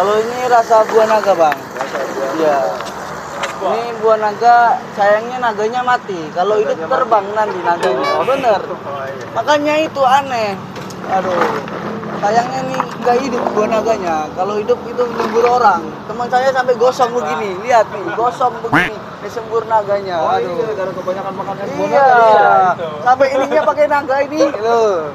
Kalau ini rasa buah naga, Bang. Rasa buah. Iya. Ini buah naga, sayangnya naganya mati. Kalau hidup terbang nanti naganya. Oh, bener. Makanya itu aneh. Aduh. Sayangnya nih nggak hidup buah naganya. Kalau hidup itu nyembur orang. Teman saya sampai gosong begini. Lihat nih, gosong begini. Disembur naganya. Aduh. Gara-gara kebanyakan makan es buah Iya. naga ya. Sampai ininya pakai naga ini. Loh.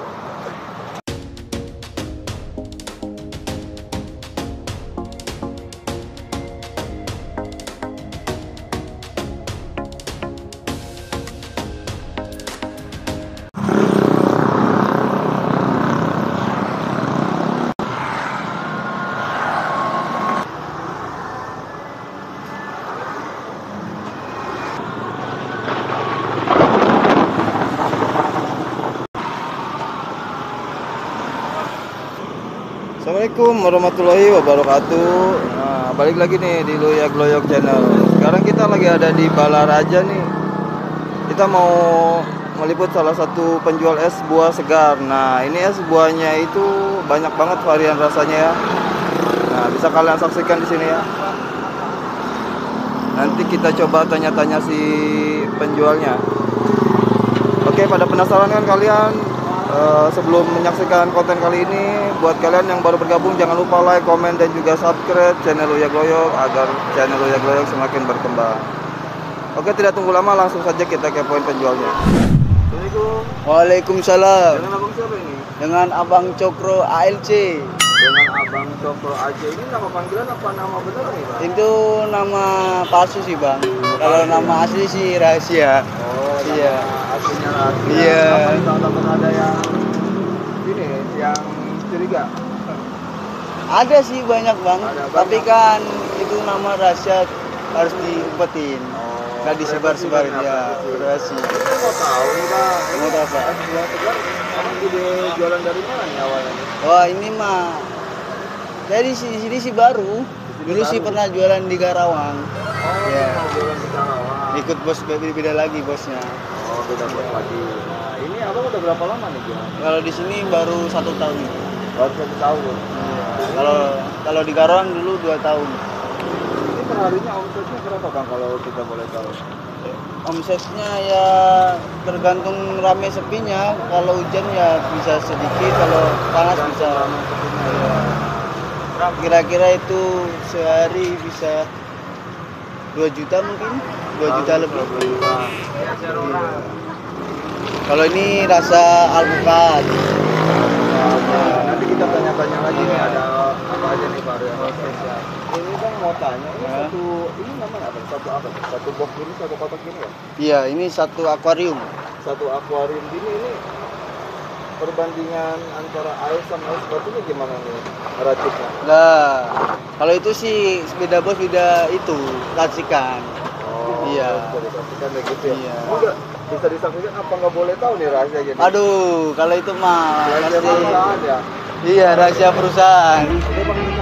Assalamualaikum warahmatullahi wabarakatuh. Nah, balik lagi nih di Loya Gloyok Channel. Sekarang kita lagi ada di Balaraja nih. Kita mau meliput salah satu penjual es buah segar. Nah, ini es buahnya itu banyak banget varian rasanya ya. Nah, bisa kalian saksikan di sini ya. Nanti kita coba tanya-tanya si penjualnya. Oke, pada penasaran kan kalian? Sebelum menyaksikan konten kali ini, buat kalian yang baru bergabung jangan lupa like, komen, dan juga subscribe channel Loya Gloyok agar channel Loya Gloyok semakin berkembang. Oke, tidak tunggu lama, langsung saja kita kepoin penjualnya. Assalamualaikum. Waalaikumsalam. Dengan abang siapa ini? Dengan Abang Cokro ALC. Dengan abang Cokro aja. Ini nama panggilan apa nama benar nih, Bang? Itu nama palsu sih, Bang. Kalau nama asli sih rahasia. Oh, iya. Aslinya rahasia. Iya. Apa takut ada yang ini, yang curiga? Ada sih banyak, Bang. Ada Tapi banyak. kan itu nama rahasia harus diumpetin. Nggak disebar-sebarin ya, rahasia. Kita mau tahu nih, Bang. Mau tahu apa? Es buah segar, emang ide jualan dari mana nih awalnya? Wah, ini mah jadi di sini sih baru. Dulu sih baru. pernah jualan di Karawang. Oh, Iya. mau jualan di Karawang. Ikut bos beda lagi bosnya. Oh, beda bos lagi. Nah, ini abang udah berapa lama nih jualan? Kalau di sini baru 1 tahun. Baru 1 tahun. Kalau di Karawang dulu 2 tahun. Ini perharinya omsetnya berapa, Bang, kalau kita boleh tahu? Omsetnya ya tergantung rame sepinya. Kalau hujan ya bisa sedikit, kalau panas bisa. Kira-kira itu sehari bisa 2 juta mungkin, 2 juta lebih. 2 juta. Iya. Kalau ini rasa alpukat. Nanti kita tanya-tanya lagi nih ada apa aja nih varian. Oke, siap. Ini Bang mau tanya, ini Ya. ini namanya apa? Satu apa? Satu box ini, satu kotak ini ya? Iya, ini satu akuarium. Satu akuarium gini ini perbandingan antara air sama es batunya gimana nih raciknya? Nah, kalau itu sih beda bos, beda itu racikan. Oh, Iya. bisa disaksikan kayak gitu ya? Iya. Enggak, bisa disaksikan apa nggak boleh tahu nih rahasianya nih? Aduh, kalau itu mah Rahasia pasti. perusahaan ya? Iya, rahasia perusahaan. Ini Bang kita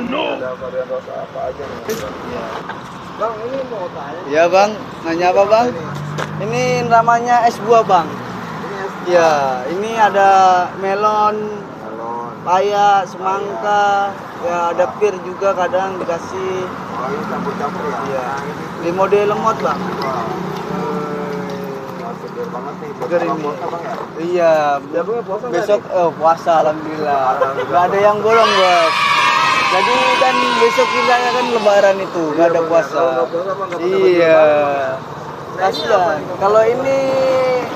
mau ada varian rasa apa aja nih? Bang, ini mau tanya. Ya bang, nanya apa bang? Ini namanya es buah bang. Ini es Ya, ini ada melon, melon. paya, semangka, ya ada pir juga kadang dikasih. Oh, ini campur-campur ya? Iya. Nah, ini Di mode lemot bang. wah, seger banget nih. Seger Buat ini. puasa, Bang ya? Iya. Ya, Bang, ya, puasa nggak Besok nih? puasa alhamdulillah. Alhamdulillah. Gak ada yang bolong bos. Jadi kan besok kita kan lebaran itu, nggak ada Bang, ya. puasa. Kalau nggak puasa, Bang, nggak pernah Iya. berjualan. Nah, ini apa Kasihan. nih? Kalau ini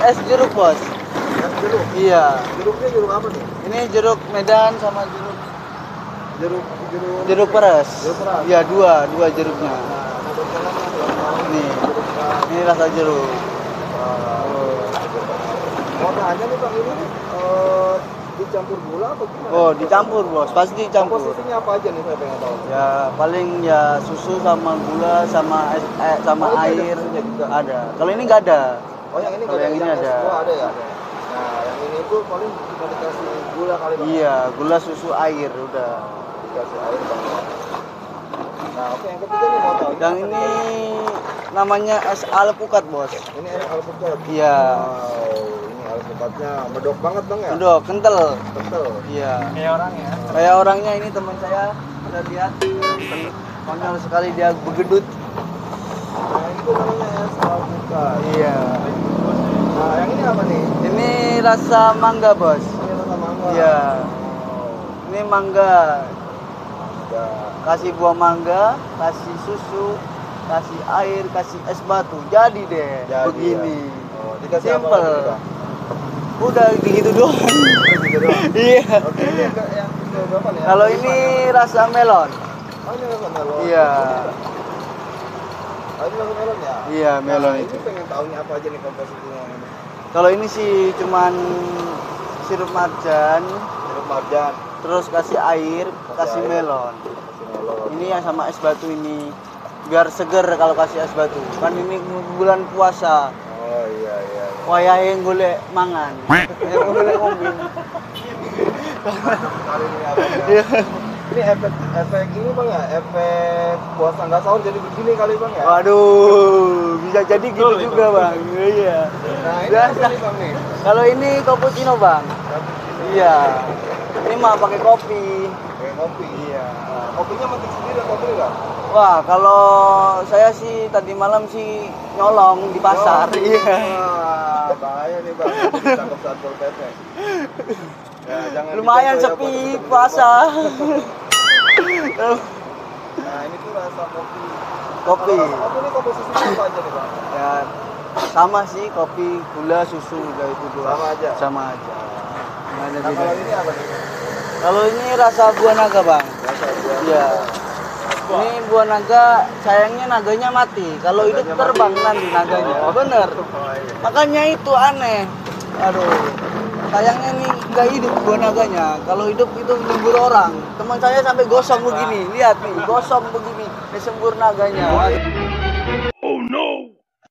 es jeruk bos. Es jeruk. Iya. Jeruknya jeruk apa nih? Ini jeruk Medan sama Jeruk jeruk peras. Jeruk peras. Iya, dua jeruknya. Nah, ada jalannya tuh. Nih. Jeruk peras. Ini rasa jeruk. Mau tanya nih Bang, ini dicampur gula atau gimana? Oh, dicampur bos, pasti dicampur. Komposisinya apa aja nih, saya pengen tahu. Ya paling ya susu sama gula sama sama Oh, ini ada air susunya juga? ada. Kalau ini nggak ada. Oh, yang ini Kalau yang ini ada. Oh, ada ya? Nah, yang ini tuh paling cuma dikasih gula kali Bang. Iya, gula susu air udah. Dikasih air Bang. Nah, oke, yang ketiga nih mau tahu. Yang ini namanya es alpukat bos. Ini enak alpukat. Iya. Wow, ini alpukatnya medok banget Bang ya? Udah kental. Kental. Iya. Kayak orang ya. Kayak orangnya ini teman saya Kita lihat. Konyol sekali dia begedut. Nah, itu namanya es alpukat. Iya. Nah, yang ini apa nih? Ini rasa mangga, Bos. Ini rasa mangga. Iya. Oh, Ini mangga. ya. Kasih buah mangga, kasih susu, kasih air, kasih es batu. Jadi deh Jadi, begini. ya. Oh, dikasih apa Simple. lagi, Bang? Udah gitu doang. Gitu doang. Iya. Oke, ini yang berapa nih? Kalau ini rasa melon. Oh, ini rasa melon. Iya. Oh, ini rasa melon ya? Iya, melon Nah, itu. ini pengen tahu nih apa aja nih komposisinya ini. Kalau ini sih cuman sirup marjan, Sirup marjan, terus kasih air, kasih air. melon. kasih melon. Ini yang sama es batu ini. Biar seger kalau kasih es batu. Kan ini bulan puasa. Oh iya iya. Wayahe golek mangan. Yang golek ngombe. Kali ini apa ya? Iya. Ini efek ini bang ya, efek puasa nggak sahur jadi begini kali bang ya. Waduh, bisa jadi gitu juga, Bang. Iya. Nah ini Biasa. apa nih bang nih? Kalau ini cappuccino, Bang. Iya. Ini mah pakai kopi. Kayak kopi. Iya. Kopinya metik sendiri atau beli nggak? Wah, kalau saya sih tadi malam sih nyolong di pasar. Iya. Wah, bahaya nih bang, ditangkap satpol pp. Ya, jangan Lumayan dicontoh ya sepi buat temen-temen, puasa. Bang. Nah ini tuh rasa kopi. Kopi. Kalau rasa kopi ini komposisinya apa aja nih bang? Ya sama sih kopi, gula, susu udah itu doang. Sama aja? Sama aja. Nggak ada Nah beda. kalau ini apa nih? Kalau ini rasa buah naga, Bang. Rasa buah. Iya. Ini buah naga, sayangnya naganya mati. Kalau hidup Naganya terbang mati. nanti naganya. Oh. Bener. Oh, iya. Makanya itu aneh. Aduh. Sayangnya nih nggak hidup buah naganya. Kalau hidup itu nyembur orang. Teman saya sampai gosong begini. Lihat nih, gosong begini. Disembur naganya.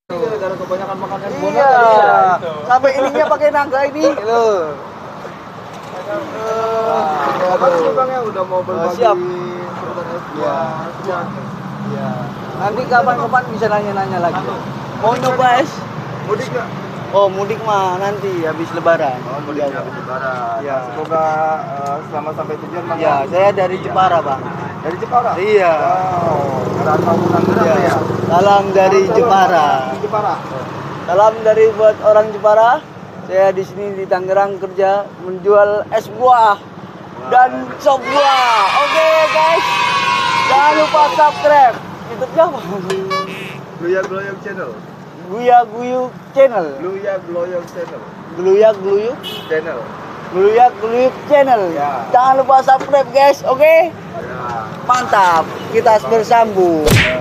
Ini gara-gara kebanyakan makan es buah Iya. naga ya? Sampai ininya pakai naga ini. Loh. Makasih nih bang ya udah mau berbagi siap. seputar es Iya. buah. Iya. Nanti kapan-kapan bisa nanya-nanya lagi. Mau nyoba es? Mudik nggak? Oh, mudik mah nanti habis lebaran. Oh, mudik habis lebaran. Iya. Nah, semoga selamat sampai tujuan bang. Iya, saya dari Jepara, Bang. Dari Jepara. Iya. Wow. Rantau Tangerang Iya. ya. Salam dari Salam Jepara. Di Jepara. Salam dari buat orang Jepara. Saya di sini di Tangerang kerja menjual es buah dan sop buah. Oke, guys. Jangan lupa subscribe. YouTube-nya apa? Gluyak Gloyok Channel. Guya Guyuk Channel. Gluyak Gloyok Channel. Gluyak Gluyuk. Channel. Gluyak Gluyuk Channel. Ya. Jangan lupa subscribe, guys. Oke? Ya. Mantap. Kita bersambung. Ya.